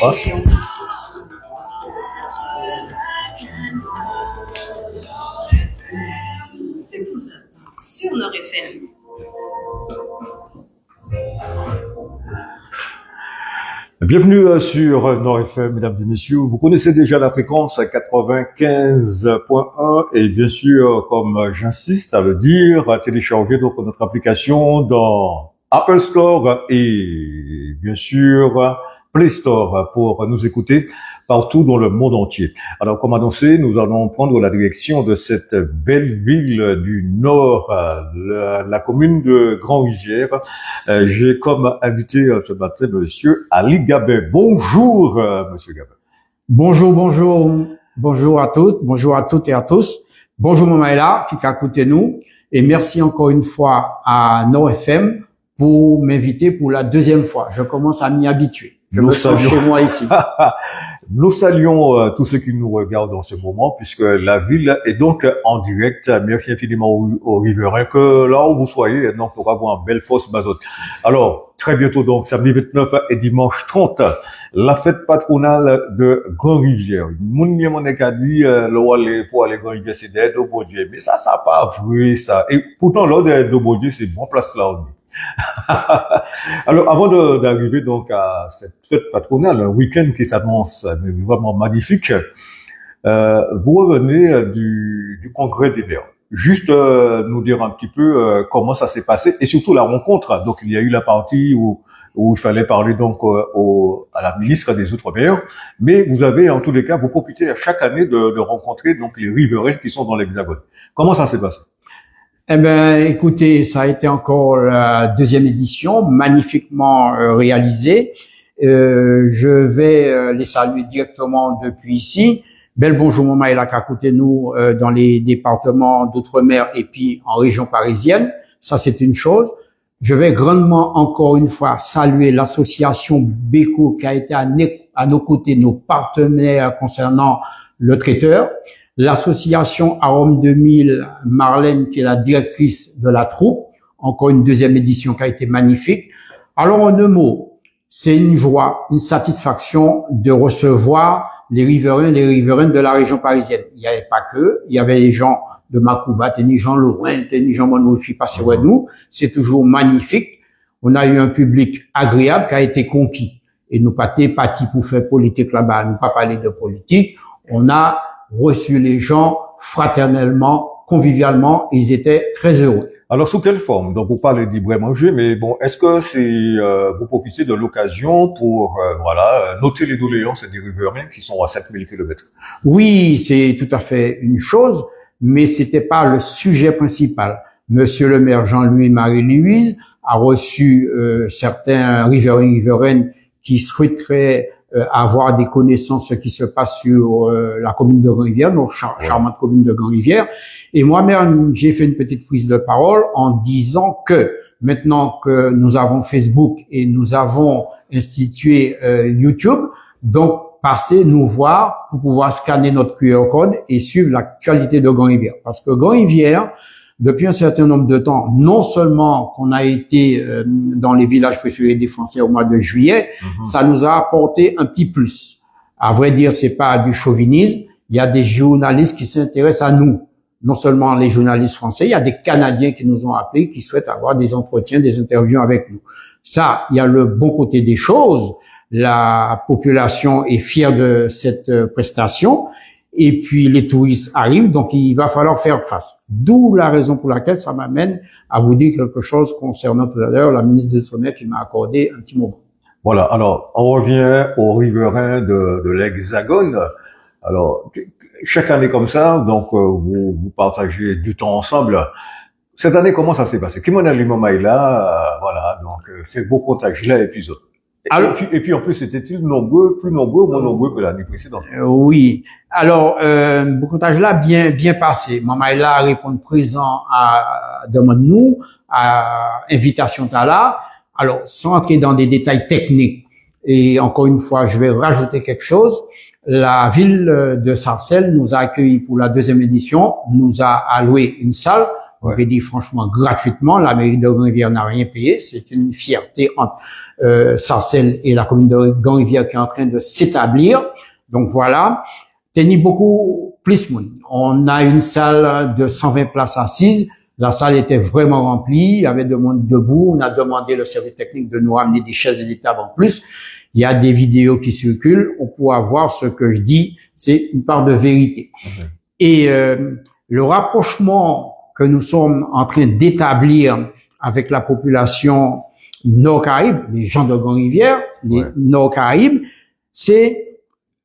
Ouais. C'est pour ça, sur Nord FM. Bienvenue sur Nord FM, mesdames et messieurs. Vous connaissez déjà la fréquence 95.1 et bien sûr, comme j'insiste à le dire, téléchargez donc notre application dans Apple Store et bien sûr Play Store pour nous écouter partout dans le monde entier. Alors, comme annoncé, nous allons prendre la direction de cette belle ville du Nord, la commune de Grand-Rivière. J'ai comme invité ce matin monsieur Ali Gabé. Bonjour, monsieur Gabé. Bonjour, bonjour, bonjour à toutes et à tous. Bonjour Mamaïla, qui a écouté nous. Et merci encore une fois à Nord FM pour m'inviter pour la deuxième fois. Je commence à m'y habituer. Je me sens chez moi ici. Nous saluons tous ceux qui nous regardent en ce moment, puisque la ville est donc en direct. Merci infiniment aux riverains que là où vous soyez, donc pour avoir une belle fosse bazote. Alors, très bientôt donc, samedi 29 et dimanche 30, la fête patronale de Grand-Rivière. Moun a dit, pour aller Grand-Rivière, c'est d'aide au bon Dieu. Mais ça pas vrai, ça. Et pourtant, là, d'aide au bon Dieu, c'est bon place là, on dit. Alors, avant d'arriver donc à cette fête patronale, un week-end qui s'annonce vraiment magnifique, vous revenez du congrès des maires. Juste nous dire un petit peu comment ça s'est passé et surtout la rencontre. Donc, il y a eu la partie où il fallait parler donc à la ministre des Outre-mer, mais vous avez en tous les cas, vous profitez à chaque année de rencontrer donc les riverains qui sont dans l'Hexagone. Comment ça s'est passé? Eh ben, écoutez, ça a été encore la deuxième édition, magnifiquement réalisée. Je vais les saluer directement depuis ici. Bel bonjour Mamaïla qui a écouté nous dans les départements d'outre-mer et puis en région parisienne. Ça, c'est une chose. Je vais grandement encore une fois saluer l'association BECO qui a été à nos côtés, nos partenaires concernant le traiteur. L'association Arôme 2000, Marlène, qui est la directrice de la troupe. Encore une deuxième édition qui a été magnifique. Alors, en deux mots, c'est une joie, une satisfaction de recevoir les riveraines de la région parisienne. Il n'y avait pas que, il y avait les gens de Makouba, ni Jean Laurent, ni Jean Monouchi, passé à nous. C'est toujours magnifique. On a eu un public agréable qui a été conquis. Et nous pas partis pour faire politique là-bas, nous pas parler de politique. On a reçu les gens fraternellement, convivialement, ils étaient très heureux. Alors, sous quelle forme? Donc, vous parlez d'Ibrahim manger, mais bon, est-ce que c'est, vous profitez de l'occasion pour, noter les doléances des riverains qui sont à 7000 km? Oui, c'est tout à fait une chose, mais c'était pas le sujet principal. Monsieur le maire Jean-Louis Marie-Louise a reçu, certains riveraines qui souhaiteraient avoir des connaissances ce qui se passe sur la commune de Grand-Rivière, notre charmante commune de Grand-Rivière. Et moi-même, j'ai fait une petite prise de parole en disant que maintenant que nous avons Facebook et nous avons institué YouTube, donc passez nous voir pour pouvoir scanner notre QR code et suivre l'actualité de Grand-Rivière. Parce que Grand-Rivière, depuis un certain nombre de temps, non seulement qu'on a été dans les villages préférés des Français au mois de juillet, ça nous a apporté un petit plus. À vrai dire, c'est pas du chauvinisme. Il y a des journalistes qui s'intéressent à nous. Non seulement les journalistes français, il y a des Canadiens qui nous ont appelés, qui souhaitent avoir des entretiens, des interviews avec nous. Ça, il y a le bon côté des choses. La population est fière de cette prestation. Et puis les touristes arrivent, donc il va falloir faire face. D'où la raison pour laquelle ça m'amène à vous dire quelque chose concernant tout à l'heure la ministre de l'Outre-mer qui m'a accordé un petit moment. Voilà, alors on revient aux riverains de l'Hexagone. Alors, chaque année comme ça, donc vous partagez du temps ensemble. Cette année, comment ça s'est passé? Kimona Limamaïla, voilà, donc fait beau contact là et puis autres. Et puis en plus, c'était-il plus nombreux ou moins nombreux que l'année précédente? Oui. Alors, beaucoup de là bien passé. Mamaïla répond présent à demande-nous, à invitation là. Alors, sans entrer dans des détails techniques, et encore une fois, je vais rajouter quelque chose. La ville de Sarcelles nous a accueillis pour la deuxième édition, nous a alloué une salle On Ouais. peut dire franchement gratuitement, la mairie de Grand-Rivière n'a rien payé. C'est une fierté entre Sarcelles et la commune de Grand-Rivière qui est en train de s'établir. Donc voilà, tenir beaucoup plus monde. On a une salle de 120 places assises. La salle était vraiment remplie, il y avait de monde debout. On a demandé le service technique de nous ramener des chaises et des tables en plus. Il y a des vidéos qui circulent. On pourra voir ce que je dis, c'est une part de vérité. Et le rapprochement que nous sommes en train d'établir avec la population Nord-Caraïbe, les gens de Grand-Rivière, les Nord-Caraïbes, c'est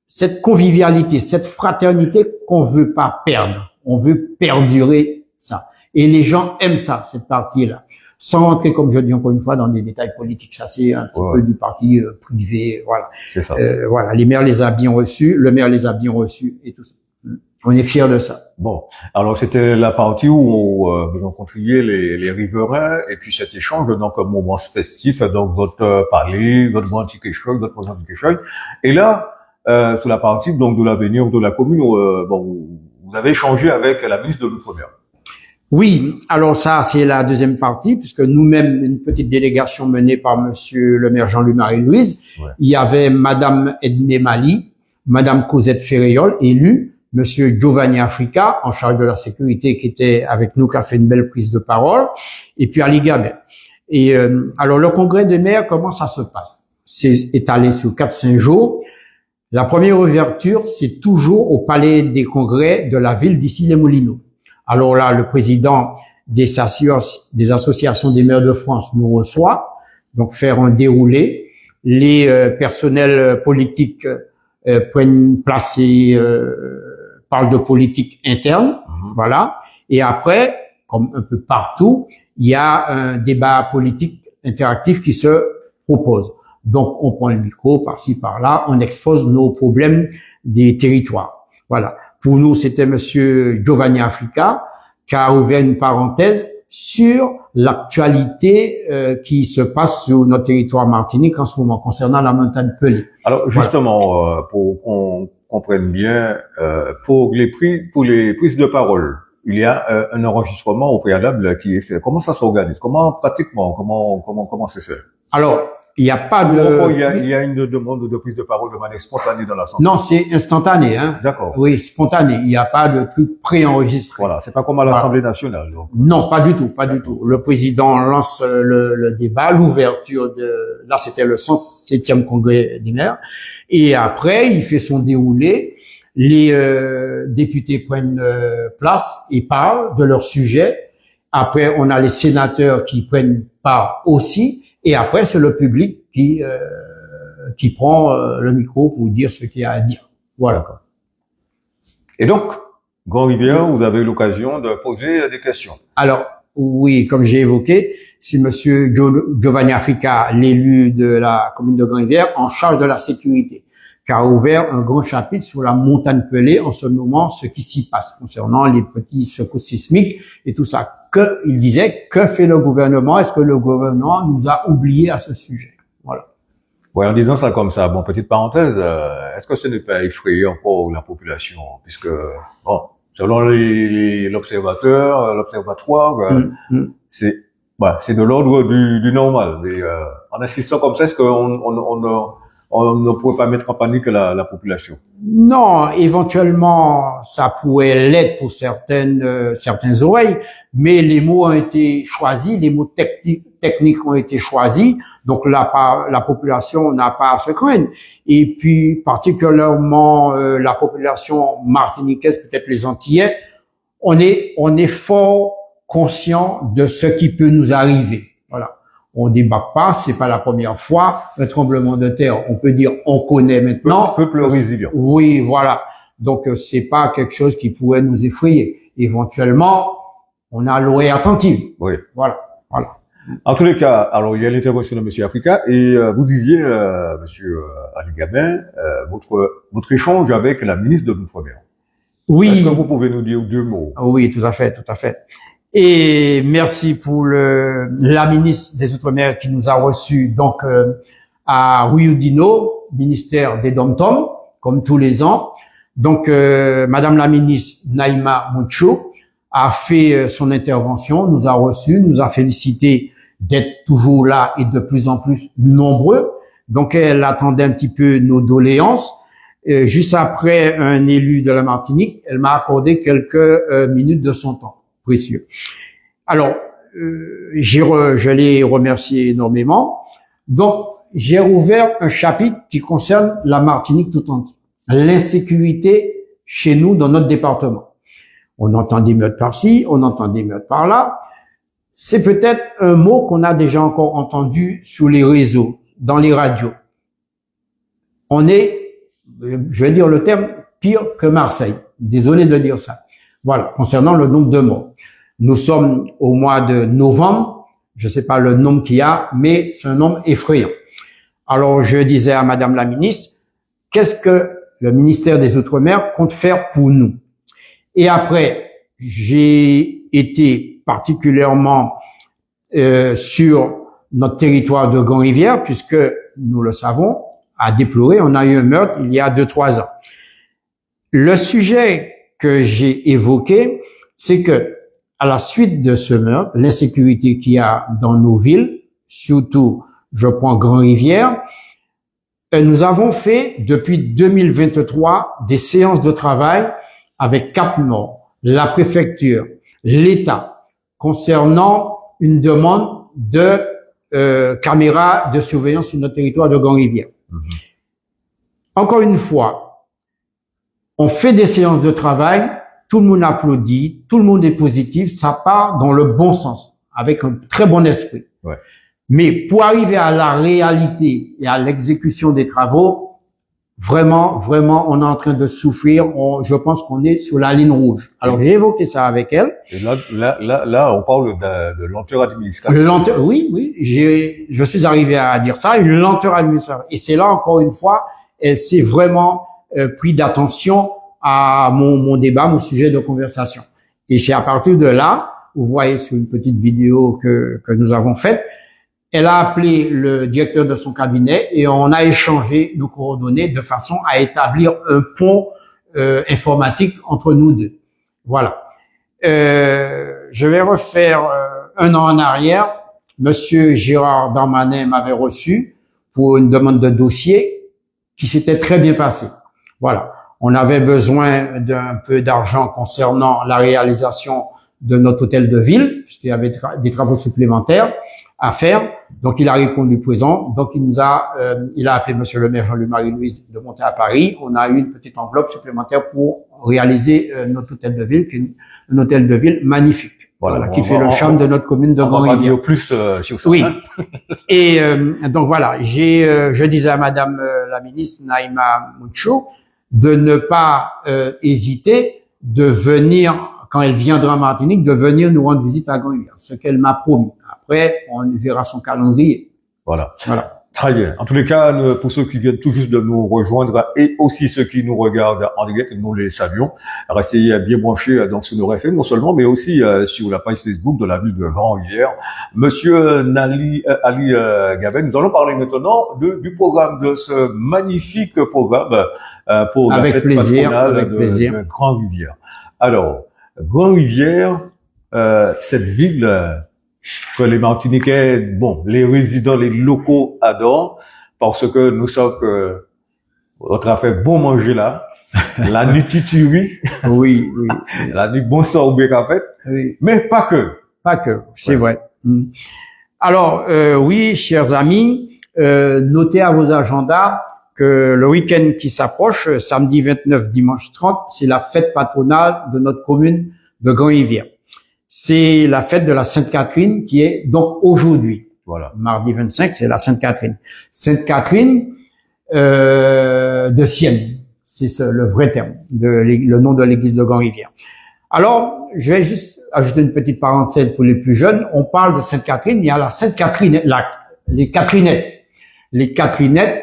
cette convivialité, cette fraternité qu'on veut pas perdre. On veut perdurer ça. Et les gens aiment ça, cette partie-là. Sans rentrer, comme je dis encore une fois, dans des détails politiques. Ça, c'est un petit peu du parti privé, voilà. C'est ça. Voilà, les maires les a bien reçus, le maire les a bien reçus et tout ça. On est fiers de ça. Bon, alors c'était la partie où vous rencontriez les riverains et puis cet échange, donc un moment festif, donc votre parler, votre grand petit quelque votre présence quelque chose. Et là, sur la partie donc de l'avenir de la commune, bon, vous avez échangé avec la ministre de l'Outre-mer. Oui, alors ça, c'est la deuxième partie, puisque nous-mêmes, une petite délégation menée par monsieur le maire Jean-Louis Marie-Louise, il y avait madame Edmé Mali, madame Cosette Ferréol, élue, monsieur Giovanni Africa, en charge de la sécurité, qui était avec nous, qui a fait une belle prise de parole, et puis Ali Gabin. Et alors, le congrès des maires, comment ça se passe? C'est étalé sur 4-5 jours. La première ouverture, c'est toujours au palais des congrès de la ville d'Issy-les-Moulineaux. Alors là, le président des associations des maires de France nous reçoit, donc faire un déroulé. Les personnels politiques prennent place et parlent de politique interne, voilà. Et après, comme un peu partout, il y a un débat politique interactif qui se propose. Donc, on prend le micro par-ci, par-là, on expose nos problèmes des territoires. Voilà. Pour nous, c'était monsieur Giovanni Africa qui a ouvert une parenthèse sur l'actualité qui se passe sur notre territoire Martinique en ce moment concernant la montagne Pelée. Alors justement, pour qu'on comprenne bien, pour les prises de parole, il y a un enregistrement au préalable qui est fait. Comment ça s'organise? Comment pratiquement? Comment c'est fait? Alors, il n'y a pas de... Il y a une demande de prise de parole de manière spontanée dans l'Assemblée. Non, c'est instantané, hein. D'accord. Oui, spontané. Il n'y a pas de truc préenregistré. Voilà, c'est pas comme à l'Assemblée nationale. Donc. Non, pas du tout, pas du tout. Le président lance le débat, l'ouverture de... Là, c'était le 107e congrès des maires. Et après, il fait son déroulé. Les députés prennent place et parlent de leur sujet. Après, on a les sénateurs qui prennent part aussi. Et après, c'est le public qui prend le micro pour dire ce qu'il y a à dire. Voilà. Et donc, Grand-Rivière, vous avez l'occasion de poser des questions. Alors, oui, comme j'ai évoqué, c'est monsieur Giovanni Africa, l'élu de la commune de Grand-Rivière, en charge de la sécurité, qui a ouvert un grand chapitre sur la montagne Pelée en ce moment, ce qui s'y passe concernant les petits secousses sismiques et tout ça. Il disait, que fait le gouvernement? Est-ce que le gouvernement nous a oubliés à ce sujet? Voilà. Ouais, en disant ça comme ça, bon, petite parenthèse, est-ce que ce n'est pas effrayant pour la population? Puisque, bon, selon l'observatoire, c'est de l'ordre du normal. Et, en insistant comme ça, est-ce on ne pourrait pas mettre en panique la population? Non, éventuellement, ça pourrait l'être pour certaines oreilles, mais les mots ont été choisis, les mots techniques ont été choisis, donc la population n'a pas à se craindre. Et puis, particulièrement, la population martiniquaise, peut-être les Antillais, on est fort conscient de ce qui peut nous arriver. Voilà. On débarque pas, c'est pas la première fois. Un tremblement de terre, on peut dire, on connaît maintenant. Peuple résilient. Oui, voilà. Donc, c'est pas quelque chose qui pourrait nous effrayer. Éventuellement, on a l'oreille attentive. Oui. Voilà. En tous les cas, alors, il y a l'intervention de monsieur Africa et, vous disiez, monsieur Ali Gabin, votre échange avec la ministre de l'Outre-mer. Oui. Est-ce que vous pouvez nous dire 2 mots? Oui, tout à fait. Et merci pour la ministre des Outre-mer qui nous a reçus donc à Riudino, ministère des Dom-Tom, comme tous les ans. Donc Madame la ministre Naïma Mouchou a fait son intervention, nous a reçus, nous a félicité d'être toujours là et de plus en plus nombreux. Donc, elle attendait un petit peu nos doléances. Juste après un élu de la Martinique, elle m'a accordé quelques minutes de son temps précieux. Alors, je l'ai remercié énormément. Donc, j'ai rouvert un chapitre qui concerne la Martinique tout entière. L'insécurité chez nous, dans notre département. On entend des meurtres par-ci, on entend des meurtres par-là. C'est peut-être un mot qu'on a déjà encore entendu sur les réseaux, dans les radios. On est, je vais dire le terme, pire que Marseille. Désolé de dire ça. Voilà, concernant le nombre de morts. Nous sommes au mois de novembre, je ne sais pas le nombre qu'il y a, mais c'est un nombre effrayant. Alors, je disais à Madame la ministre, qu'est-ce que le ministère des Outre-mer compte faire pour nous? Et après, j'ai été particulièrement sur notre territoire de Grand-Rivière, puisque nous le savons, à déplorer, on a eu un meurtre il y a 2-3 ans. Le sujet que j'ai évoqué, c'est que à la suite de ce meurtre, l'insécurité qu'il y a dans nos villes, surtout, je prends Grand-Rivière, nous avons fait depuis 2023 des séances de travail avec Cap-Nord, la préfecture, l'État, concernant une demande de caméras de surveillance sur notre territoire de Grand-Rivière. Encore une fois, on fait des séances de travail, tout le monde applaudit, tout le monde est positif, ça part dans le bon sens, avec un très bon esprit. Ouais. Mais pour arriver à la réalité et à l'exécution des travaux, vraiment, on est en train de souffrir. Je pense qu'on est sur la ligne rouge. Alors, j'ai évoqué ça avec elle. Et là, on parle de lenteur administrative. Oui, je suis arrivé à dire ça, une lenteur administrative. Et c'est là, encore une fois, elle s'est vraiment pris d'attention à mon débat, mon sujet de conversation. Et c'est à partir de là, vous voyez sur une petite vidéo que nous avons faite, elle a appelé le directeur de son cabinet et on a échangé nos coordonnées de façon à établir un pont informatique entre nous deux. Voilà. Je vais refaire un an en arrière. Monsieur Gérard Darmanin m'avait reçu pour une demande de dossier qui s'était très bien passée. Voilà. On avait besoin d'un peu d'argent concernant la réalisation de notre hôtel de ville, puisqu'il y avait des travaux supplémentaires à faire. Donc, il a répondu présent. Donc, il a appelé monsieur le maire Jean-Louis Louise de monter à Paris. On a eu une petite enveloppe supplémentaire pour réaliser notre hôtel de ville, qui est un hôtel de ville magnifique. Voilà, qui fait le charme de notre commune de Grand-Rivière. On va plus sur ça. Oui. Et donc voilà, je disais à Madame la ministre Naïma Moucho de ne pas hésiter de venir, quand elle viendra en Martinique, de venir nous rendre visite à Grand-Rivière, ce qu'elle m'a promis. Après, on verra son calendrier. Voilà. Très bien. En tous les cas, pour ceux qui viennent tout juste de nous rejoindre et aussi ceux qui nous regardent en direct, nous les saluons. Restez bien branchés dans Sonore FM, non seulement, mais aussi sur la page Facebook de la ville de Grand-Rivière. Monsieur Ali Gaben, nous allons parler maintenant du programme, de ce magnifique programme pour la fête patronale de Grand-Rivière. Alors, Grand-Rivière, cette ville que les Martiniquais, bon, les résidents, les locaux adorent, parce que nous savons que on a fait bon manger là, la nuit tuturi, oui, la nuit bon sorbet en fait, oui. Mais pas que, c'est vrai. Alors, oui, chers amis, notez à vos agendas que le week-end qui s'approche, samedi 29, dimanche 30, c'est la fête patronale de notre commune de Grand-Rivière. C'est la fête de la Sainte-Catherine qui est donc aujourd'hui. Voilà. Mardi 25, c'est la Sainte-Catherine. Sainte-Catherine de Sienne, c'est le vrai terme, le nom de l'église de Grand-Rivière. Alors, je vais juste ajouter une petite parenthèse pour les plus jeunes. On parle de Sainte-Catherine, il y a la Sainte-Catherine, les Catherinettes. Les Catherinettes,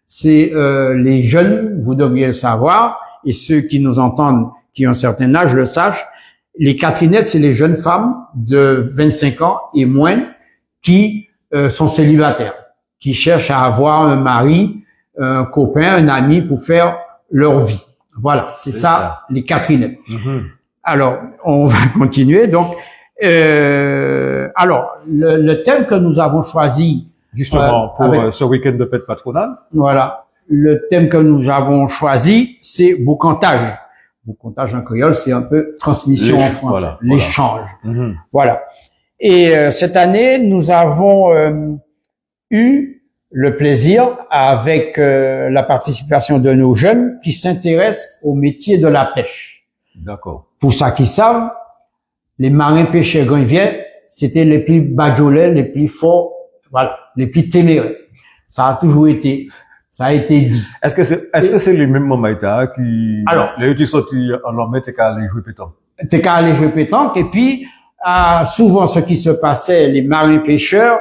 c'est les jeunes, vous devriez le savoir, et ceux qui nous entendent, qui ont un certain âge, le sachent. Les Catherinettes, c'est les jeunes femmes de 25 ans et moins qui sont célibataires, qui cherchent à avoir un mari, un copain, un ami pour faire leur vie. Voilà, c'est ça, les Catherinettes. Alors, on va continuer. Donc, alors, le thème que nous avons choisi, Justement, pour avec- ce week-end de fête patronale. voilà, le thème que nous avons choisi, c'est boucantage. Boucantage en créole, c'est un peu transmission en français, Voilà, l'échange. Mhm. Voilà. Et cette année, nous avons eu le plaisir, avec la participation de nos jeunes, qui s'intéressent au métier de la pêche. D'accord. Pour ceux qui savent, les marins pêcheurs grandiviens, c'était les plus bajolais, les plus forts, voilà, les plus téméraires. Ça a toujours été, ça a été dit. Est-ce que c'est les mêmes mamaïtas qui, Alors. les qui sortis en l'homme, c'est qu'à aller jouer pétanque? T'es qu'à aller jouer pétanque, et puis, souvent, ce qui se passait, les marins pêcheurs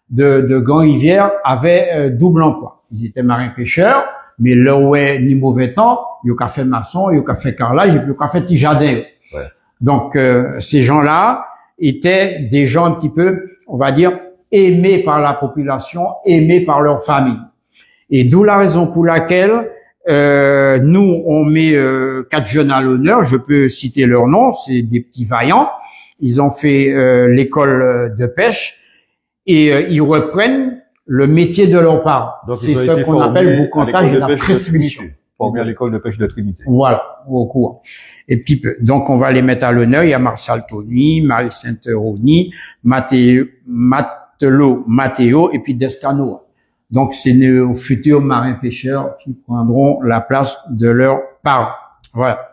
de Grand-Rivière avaient double emploi. Ils étaient marins pêcheurs, mais là où est ni mauvais temps, ils ont fait maçon, ils ont fait carrelage, et puis ils ont fait petit jardin. Ouais. Donc, ces gens-là étaient des gens un petit peu, on va dire, aimés par la population, aimés par leur famille. Et d'où la raison pour laquelle nous, on met 4 jeunes à l'honneur. Je peux citer leurs noms, c'est des petits vaillants. Ils ont fait l'école de pêche et ils reprennent le métier de leurs parents. Donc, C'est ils ont ce été qu'on formés appelle à boucantage l'école et de la pêche de prescription. Trinité. Formés à l'école de pêche de Trinité. Voilà, au courant. Et puis, donc, on va les mettre à l'honneur. Il y a Martial Tony, Marie-Sainte-Roni, Mathéo et puis Descanoa. Donc, c'est nos futurs marins-pêcheurs qui prendront la place de leurs parents. Voilà.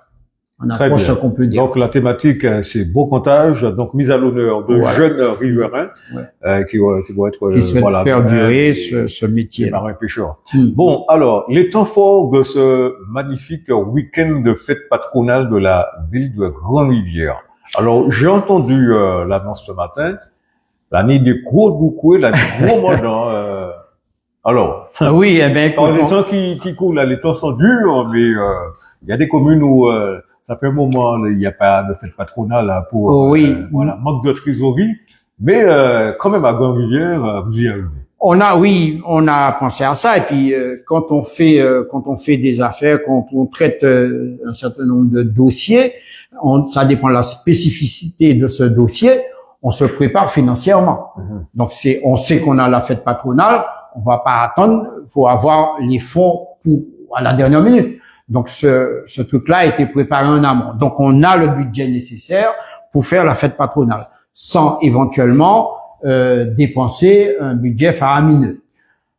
On Très a bien. ce qu'on peut dire. Donc, la thématique, c'est beau comptage, donc mise à l'honneur de Voilà. jeunes riverains, qui vont être, Qui souhaitent voilà, perdurer des ce des métier. marins pêcheurs. Hmm. Bon, alors, les temps forts de ce magnifique week-end de fête patronale de la ville de Grand-Rivière. Alors, j'ai entendu l'annonce ce matin, l'année des gros boucouets, l'année des gros mordants. Alors, Ah oui, eh ben, dans écoute, les temps qui coulent, là, les temps sont durs, mais il y a des communes où ça fait un moment, là, il n'y a pas de fête patronale là, pour Oh oui. voilà, manque de trésorerie, mais quand même à Grand-Rivière, vous y arrivez. on a pensé à ça. Et puis, quand on fait des affaires, quand on traite un certain nombre de dossiers, ça dépend de la spécificité de ce dossier, on se prépare financièrement. Mhm. Donc, on sait qu'on a la fête patronale, on va pas attendre, faut avoir les fonds à la dernière minute. Donc, ce truc-là a été préparé en amont. Donc, on a le budget nécessaire pour faire la fête patronale, sans éventuellement dépenser un budget faramineux.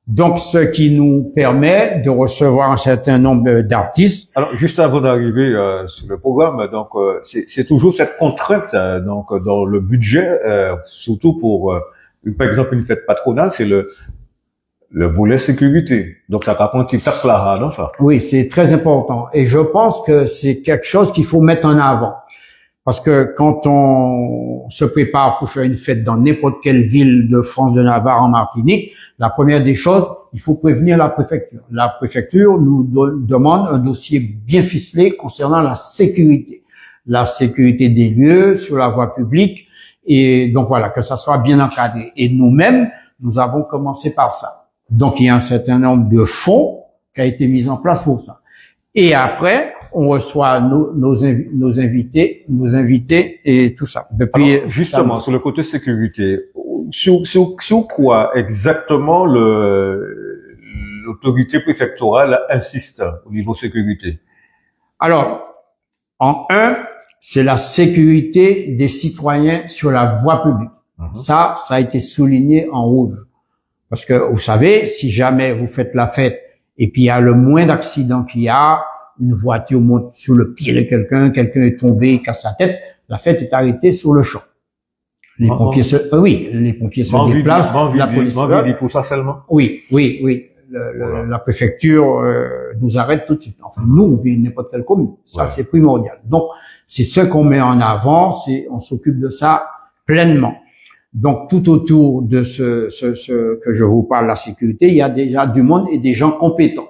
Donc, ce qui nous permet de recevoir un certain nombre d'artistes. Alors, juste avant d'arriver sur le programme, donc c'est toujours cette contrainte donc dans le budget, surtout pour par exemple une fête patronale, c'est le volet sécurité. Donc ça prend un petit tape là, non ça. Oui, c'est très important. Et je pense que c'est quelque chose qu'il faut mettre en avant. Parce que quand on se prépare pour faire une fête dans n'importe quelle ville de France, de Navarre, en Martinique, la première des choses, il faut prévenir la préfecture. La préfecture nous demande un dossier bien ficelé concernant la sécurité des lieux sur la voie publique. Et donc voilà, que ça soit bien encadré. Et nous-mêmes, nous avons commencé par ça. Donc il y a un certain nombre de fonds qui a été mis en place pour ça. Et après, on reçoit nos invités et tout ça. Depuis Alors, justement, sur le côté sécurité, sur quoi exactement l'autorité préfectorale insiste au niveau sécurité? Alors, en un, c'est la sécurité des citoyens sur la voie publique. Mhm. Ça a été souligné en rouge. Parce que, vous savez, si jamais vous faites la fête et puis il y a le moins d'accidents qu'il y a, une voiture monte sur le pied de quelqu'un est tombé, il casse sa tête, la fête est arrêtée sur le champ. Les pompiers se déplacent, la police. Pour ça seulement? Oui. Voilà. La préfecture nous arrête tout de suite. Enfin, nous, ou bien n'importe quelle commune. Ça, Ouais. c'est primordial. Donc, c'est ce qu'on met en avant, on s'occupe de ça pleinement. Donc, tout autour de ce que je vous parle, la sécurité, il y a déjà du monde et des gens compétents.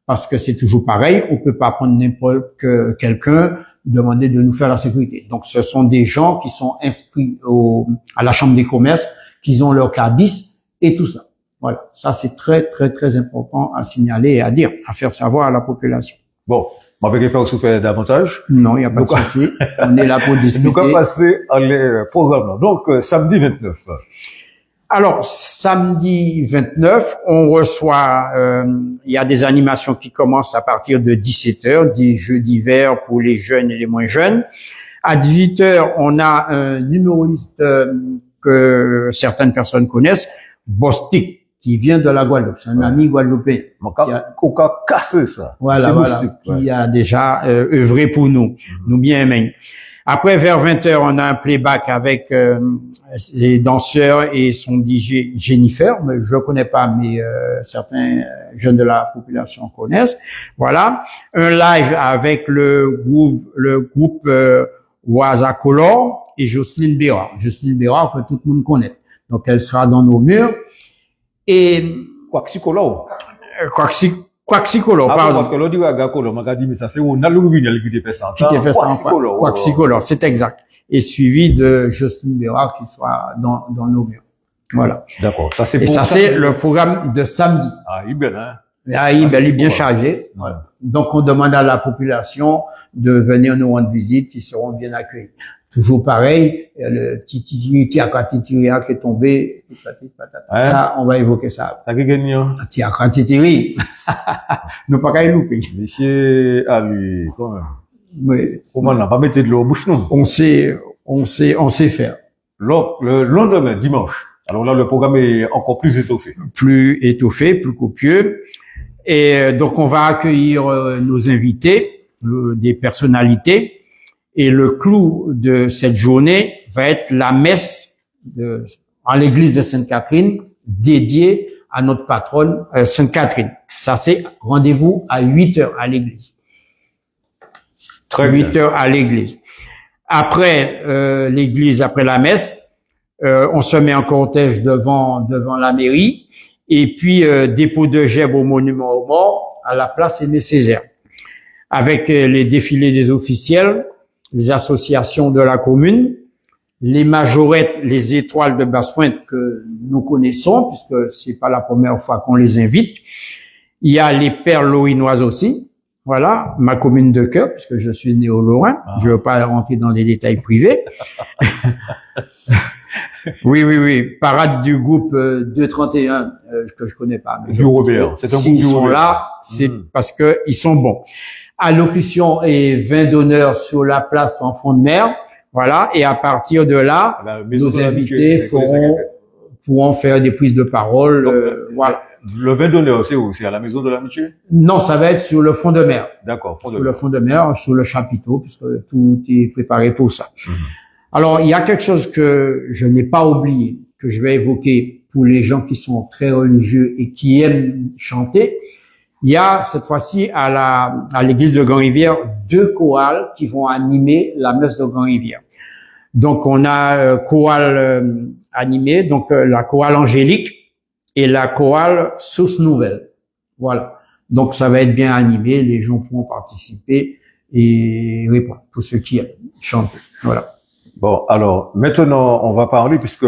Parce que c'est toujours pareil, on peut pas prendre n'importe quelqu'un, demander de nous faire la sécurité. Donc, ce sont des gens qui sont inscrits à la Chambre des commerces, qui ont leur cabis et tout ça. Voilà. Ça, c'est très, très, très important à signaler et à dire, à faire savoir à la population. Bon. On va faire souffrir davantage. Non, il n'y a pas de souci. On est là pour discuter. Nous allons passer à les programmes. Donc, samedi 29. Alors, samedi 29, on reçoit, il y a des animations qui commencent à partir de 17h, des jeux d'hiver pour les jeunes et les moins jeunes. À 18h, on a un humoriste que certaines personnes connaissent, Bostik, qui vient de la Guadeloupe. C'est un ami guadeloupéen. On a cassé ça. Voilà, qui a déjà œuvré pour nous, nous bien aimés. Après, vers 20h, on a un playback avec les danseurs et son DJ Jennifer. Mais je connais pas, mais certains jeunes de la population connaissent. Voilà. Un live avec le groupe Waza Color et Jocelyne Béra. Jocelyne Béra que tout le monde connaît. Donc, elle sera dans nos murs. Et Quaxicolo. Quaxicolo, pardon. Parce que l'on dit à Gacolo, m'a dit, mais ça c'est on a le rubine qui fait ça. Qui te fait ça en Quaxicolo, c'est exact. Et suivi de Jocelyne Béra qui soit dans nos murs. Voilà. D'accord. Ça c'est et ça c'est le programme de samedi. Ah, il est bien, hein. Ah, il est bien chargé. Voilà. Donc on demande à la population de venir nous rendre visite, ils seront bien accueillis. Toujours pareil, le Tiaka Titiria qui est tombé, ça, on va évoquer ça. Ça qui gagne. Tiaka Titiri. Nous pas qu'à y louper. Monsieur, ah lui, quand même. Oui. Comment on n'a pas mis de l'eau au bouche, non? On sait faire. Le lendemain, dimanche. Alors là, le programme est encore plus étoffé. Plus étoffé, plus copieux. Et donc, on va accueillir nos invités, des personnalités. Et le clou de cette journée va être la messe en l'église de Sainte-Catherine, dédiée à notre patronne Sainte-Catherine. Ça, c'est rendez-vous à 8h à l'église. Très 8h à l'église. Après l'église, après la messe, on se met en cortège devant la mairie. Et puis, dépôt de gerbes au monument aux morts à la place Aimé Césaire. Avec les défilés des officiels, les associations de la commune, les majorettes, les étoiles de Basse-Pointe que nous connaissons, puisque c'est pas la première fois qu'on les invite. Il y a les perles lorinoises aussi. Voilà, ma commune de cœur, puisque je suis né au Lorrain. Je ne veux pas rentrer dans des détails privés. Oui. Parade du groupe 231, que je connais pas. Mais du Robert. C'est un groupe s'ils sont là, c'est parce que ils sont bons. Allocution et vin d'honneur sur la place en fond de mer. Voilà. Et à partir de là, nos invités pourront faire des prises de parole. Donc, voilà. Le vin d'honneur, c'est où? C'est à la maison de l'amitié? Non, ça va être sur le fond de mer. D'accord. Sur le fond de mer, sur le chapiteau, puisque tout est préparé pour ça. Alors, il y a quelque chose que je n'ai pas oublié, que je vais évoquer pour les gens qui sont très religieux et qui aiment chanter. Il y a cette fois-ci à l'église de Grand-Rivière 2 chorales qui vont animer la messe de Grand-Rivière. Donc on a chorale animée, donc la chorale angélique et la chorale Source Nouvelle. Voilà. Donc ça va être bien animé, les gens pourront participer et répondre pour ceux qui aiment chanter. Voilà. Bon, alors maintenant on va parler puisque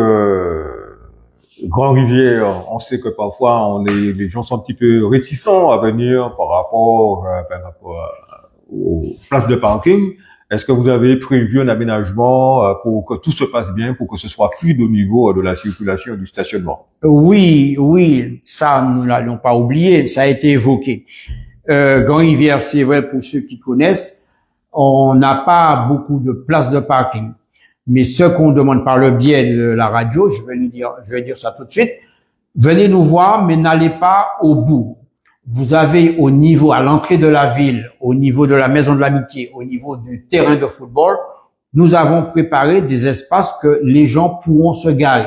Grand-Rivière, on sait que parfois les gens sont un petit peu réticents à venir par rapport aux places de parking. Est-ce que vous avez prévu un aménagement pour que tout se passe bien, pour que ce soit fluide au niveau de la circulation et du stationnement? Oui, ça nous l'allons pas oublié, ça a été évoqué. Grand-Rivière, c'est vrai pour ceux qui connaissent, on n'a pas beaucoup de places de parking. Mais ce qu'on demande par le biais de la radio, je vais dire ça tout de suite, venez nous voir, mais n'allez pas au bout. Vous avez au niveau, à l'entrée de la ville, au niveau de la Maison de l'Amitié, au niveau du terrain de football, nous avons préparé des espaces que les gens pourront se garer.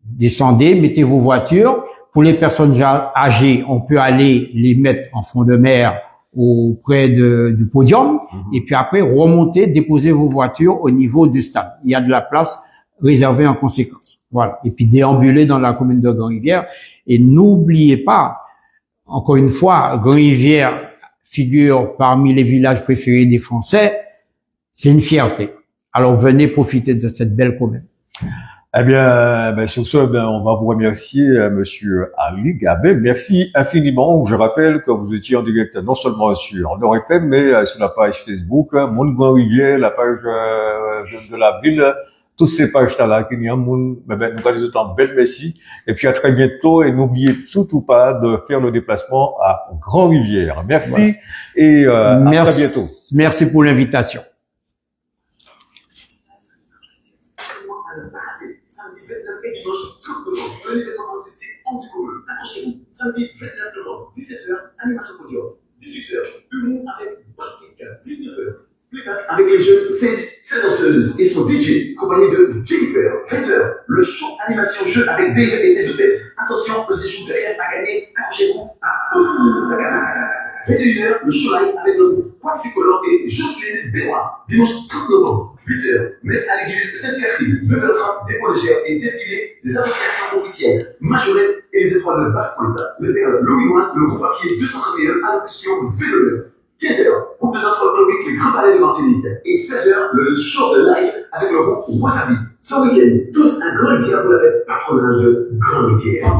Descendez, mettez vos voitures. Pour les personnes âgées, on peut aller les mettre en fond de mer auprès du podium, et puis après remonter, déposer vos voitures au niveau du stade. Il y a de la place réservée en conséquence. Voilà. Et puis déambuler dans la commune de Grand-Rivière. Et n'oubliez pas, encore une fois, Grand-Rivière figure parmi les villages préférés des Français. C'est une fierté. Alors venez profiter de cette belle commune. Eh bien, sur ce, on va vous remercier, Monsieur Ali Gabé. Merci infiniment. Je rappelle que vous étiez en direct non seulement sur Nord FM, mais sur la page Facebook, Monde Grand Rivière, la page de la ville, toutes ces pages-là qui nous disons autant belle merci. Et puis à très bientôt. Et n'oubliez surtout pas de faire le déplacement à Grand Rivière. Merci Voilà. et à très bientôt. Merci pour l'invitation. Samedi 29 et dimanche 30 novembre, un événement artistique hors du commun. Accrochez-vous. Samedi 29 novembre, 17h, animation podium. 18h, humour avec Bartik. 19h, playback avec les jeunes ses danseuses et son DJ, accompagné de Jennifer. 20h, le show animation jeu avec Dave et ses hôtesses. Attention, que ces jours de rêve à gagner. Accrochez-vous à 21h, le show live avec le groupe Quaxicolor et Jocelyne Bérois. Dimanche 30 novembre, 8h, messe à l'église Sainte-Catherine. 9h30, dépôt légère et défilé des associations officielles. Majorette et les étoiles de Basse-Pointe. Le père Louis Moise, le groupe papier 231, allocution Vélo. 15h, groupe de danse folklorique Les Grands Ballets de Martinique. Et 16h, le show de live avec le groupe Wasabi. Ce week-end, tous à Grand Rivière pour la fête patronale de Grand Rivière.